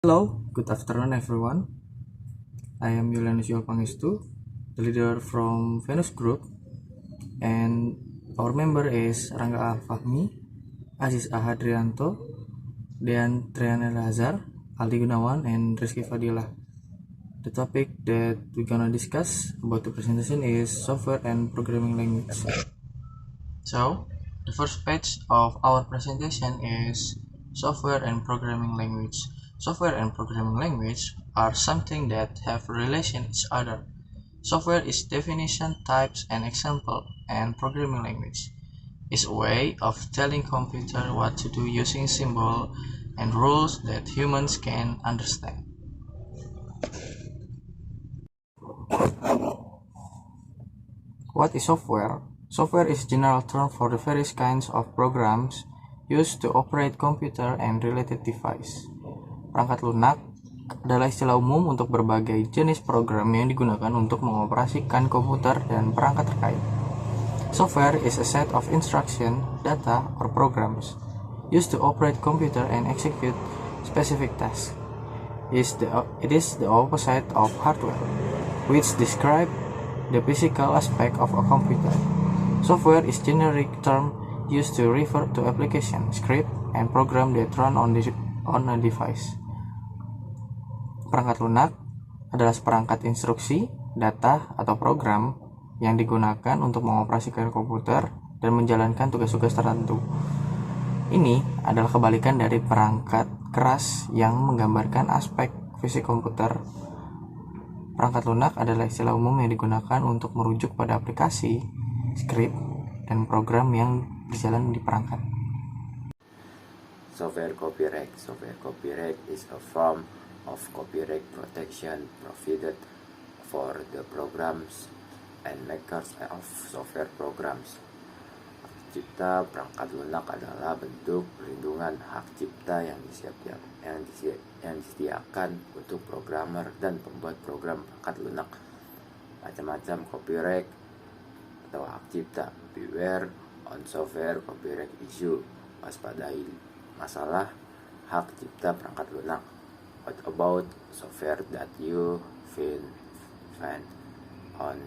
Hello, good afternoon everyone. I am Yulianus Pangestu, the leader from Venus Group, and our member is Rangga Fahmi, Aziz Ahadrianto, Dean Triana Lazar, Aldi Gunawan, and Rizky Fadilah. The topic that we're gonna discuss about the presentation is software and programming language. So, the first page of our presentation is software and programming language. Software and programming language are something that have relation each other. Software is definition, types, and example, and programming language is a way of telling computer what to do using symbol and rules that humans can understand. What is software? Software is general term for the various kinds of programs used to operate computer and related device. Perangkat lunak adalah istilah umum untuk berbagai jenis program yang digunakan untuk mengoperasikan komputer dan perangkat terkait. Software is a set of instruction, data, or programs used to operate computer and execute specific tasks. It is the opposite of hardware, which describe the physical aspect of a computer. Software is generic term used to refer to application, script, and program that run on a device. Perangkat lunak adalah seperangkat instruksi, data, atau program yang digunakan untuk mengoperasikan komputer dan menjalankan tugas-tugas tertentu. Ini adalah kebalikan dari perangkat keras yang menggambarkan aspek fisik komputer. Perangkat lunak adalah istilah umum yang digunakan untuk merujuk pada aplikasi, skrip, dan program yang berjalan di perangkat. Software copyright is a form of copyright protection provided for the programs and makers of software programs. Hak cipta perangkat lunak adalah bentuk perlindungan hak cipta yang disediakan untuk programmer dan pembuat program perangkat lunak. Macam-macam copyright atau hak cipta. Beware on software copyright issue. Waspadai masalah hak cipta perangkat lunak. What about software that you find on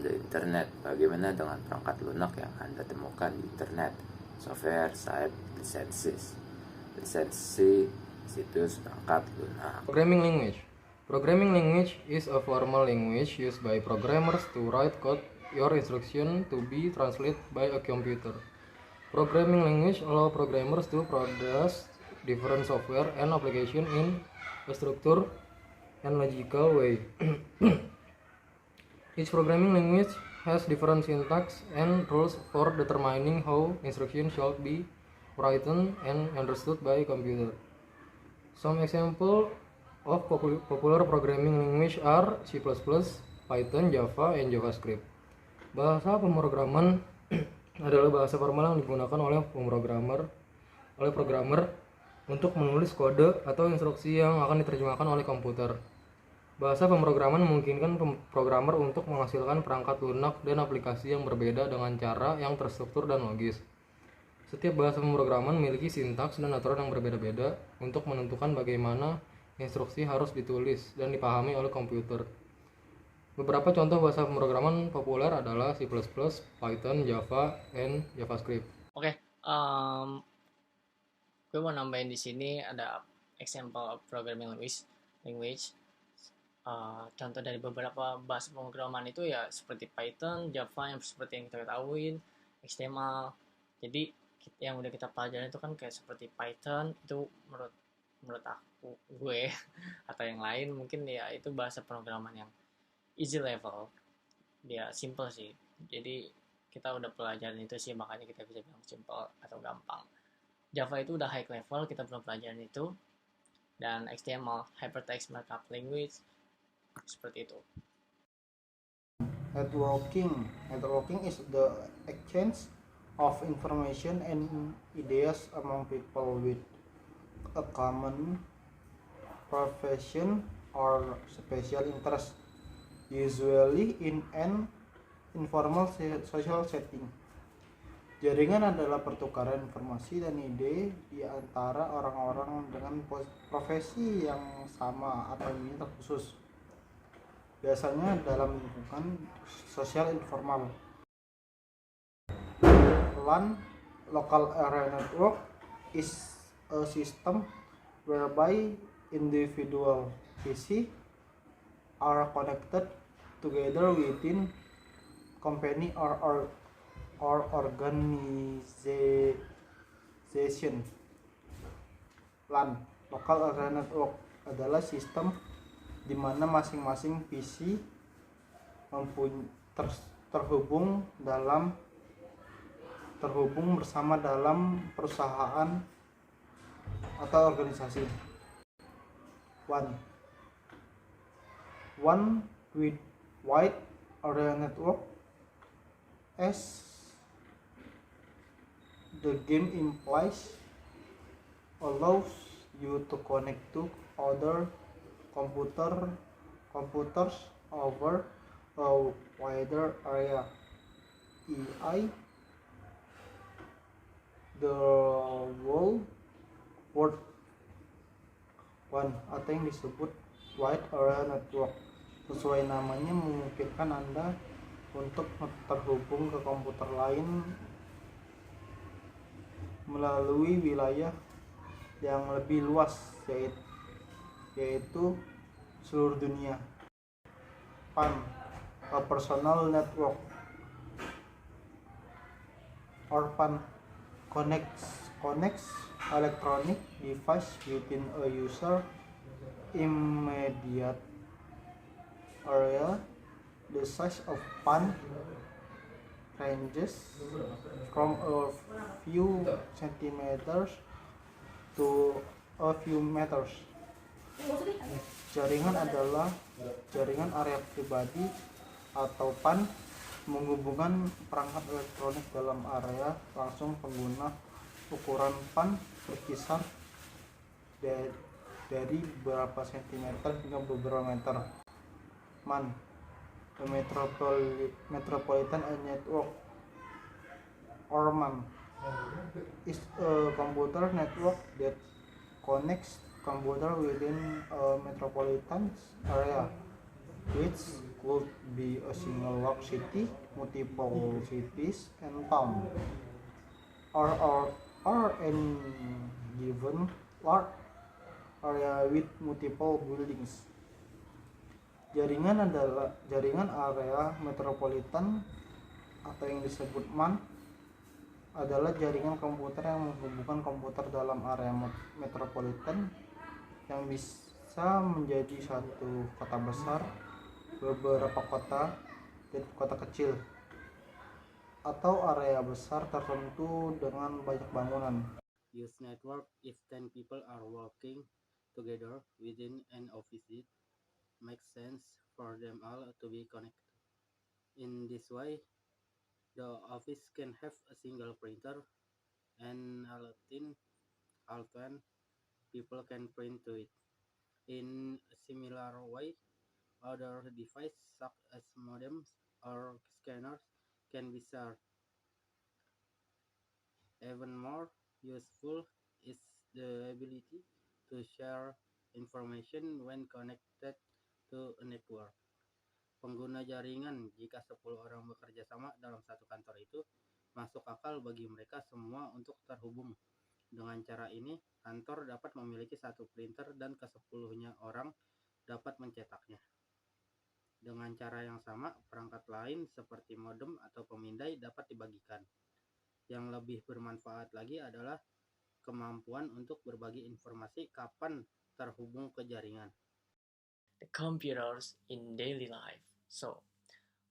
the internet? Bagaimana dengan perangkat lunak yang Anda temukan di internet? Software site lisensi situs perangkat lunak. Programming language. Programming language is a formal language used by programmers to write code or instruction to be translated by a computer. Programming language allow programmers to produce different software and application in a structured and logical way. Each programming language has different syntax and rules for determining how instructions should be written and understood by a computer. Some examples of popular programming language are C++, Python, Java, and JavaScript. Bahasa pemrograman adalah bahasa formal yang digunakan oleh programmer untuk menulis kode atau instruksi yang akan diterjemahkan oleh komputer. Bahasa pemrograman memungkinkan programmer untuk menghasilkan perangkat lunak dan aplikasi yang berbeda dengan cara yang terstruktur dan logis. Setiap bahasa pemrograman memiliki sintaks dan aturan yang berbeda-beda untuk menentukan bagaimana instruksi harus ditulis dan dipahami oleh komputer. Beberapa contoh bahasa pemrograman populer adalah C++, Python, Java, and JavaScript. Oke, gue mau nambahin di sini ada example of programming language. Contoh dari beberapa bahasa pemrograman itu ya seperti Python, Java yang seperti yang kita ketahui, HTML. Jadi yang udah kita pelajari itu kan kayak seperti Python itu menurut gue atau yang lain mungkin ya itu bahasa pemrograman yang easy level, dia simple sih. Jadi kita udah pelajaran itu sih, makanya kita bisa bilang simple atau gampang. Java itu udah high level, kita belum pelajaran itu. Dan HTML, Hypertext Markup Language, seperti itu. Networking is the exchange of information and ideas among people with a common profession or special interest, usually in an informal social setting. Jaringan adalah pertukaran informasi dan ide di antara orang-orang dengan profesi yang sama atau minat khusus, biasanya dalam lingkungan sosial informal. LAN, Local Area Network, is a system whereby individual PC are connected together within company or organization. LAN, Local Area Network, adalah sistem di mana masing-masing PC terhubung bersama dalam perusahaan atau organisasi. One with wide area network, as the game implies, allows you to connect to other computers over a wider area, e.i. the whole world. Atau yang disebut wide area network, sesuai namanya memungkinkan Anda untuk terhubung ke komputer lain melalui wilayah yang lebih luas, yaitu seluruh dunia. PAN, a personal network, or PAN, connects electronic device within a user immediate area. The size of PAN ranges from a few centimeters to a few meters. Jaringan adalah jaringan area pribadi atau PAN, menghubungkan perangkat elektronik dalam area langsung pengguna. Ukuran PAN berkisar dari beberapa sentimeter hingga beberapa meter. MAN, the Metropolitan Network, or MAN, is a computer network that connects computer within a metropolitan area, which could be a single large city, multiple cities and towns, or any given large area with multiple buildings. Jaringan area metropolitan atau yang disebut MAN adalah jaringan komputer yang menghubungkan komputer dalam area metropolitan yang bisa menjadi satu kota besar, beberapa kota, dan kota kecil, atau area besar tertentu dengan banyak bangunan. Use network if 10 people are working together within an office. It makes sense for them all to be connected. In this way, the office can have a single printer and all 10 people can print to it. In a similar way, other devices such as modems or scanners can be shared. Even more useful is the ability to share information when connected to a network. Pengguna jaringan, jika 10 orang bekerja sama dalam satu kantor itu, masuk akal bagi mereka semua untuk terhubung. Dengan cara ini, kantor dapat memiliki satu printer dan ke-10-nya orang dapat mencetaknya. Dengan cara yang sama, perangkat lain seperti modem atau pemindai dapat dibagikan. Yang lebih bermanfaat lagi adalah kemampuan untuk berbagi informasi kapan terhubung ke jaringan. The computers in daily life. So,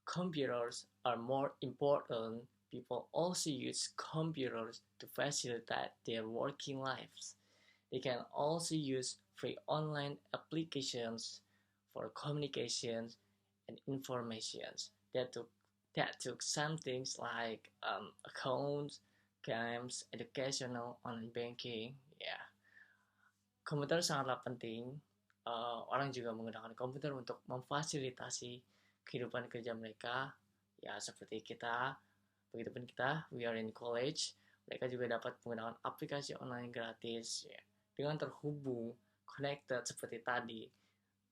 computers are more important. People also use computers to facilitate their working lives. They can also use free online applications for communications and informations that took some things like accounts, games, educational, online banking. Yeah, komputer sangatlah penting. Orang juga menggunakan komputer untuk memfasilitasi kehidupan kerja mereka. Ya, seperti kita Begitupun kita, we are in college, mereka juga dapat menggunakan aplikasi online gratis ya. Dengan terhubung, connected seperti tadi,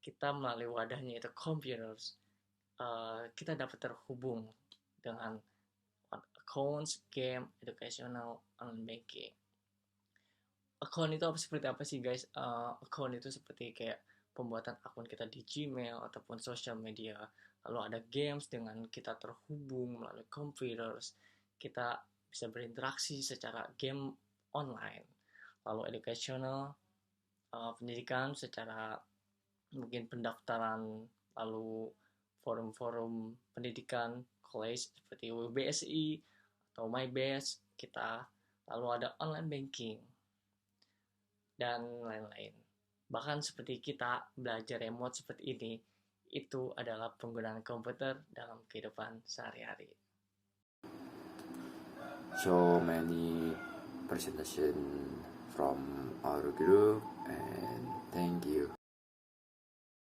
kita melalui wadahnya itu computers, kita dapat terhubung dengan accounts, game, educational, online banking. Account itu seperti apa sih guys? Account itu seperti kayak pembuatan akun kita di Gmail ataupun social media. Lalu ada games dengan kita terhubung melalui computers. Kita bisa berinteraksi secara game online. Lalu educational, pendidikan secara mungkin pendaftaran, lalu forum-forum pendidikan college seperti WBSI atau MyBest kita, lalu ada online banking dan lain-lain. Bahkan seperti kita belajar remote seperti ini, itu adalah penggunaan komputer dalam kehidupan sehari-hari. So many presentation from our group, and thank you.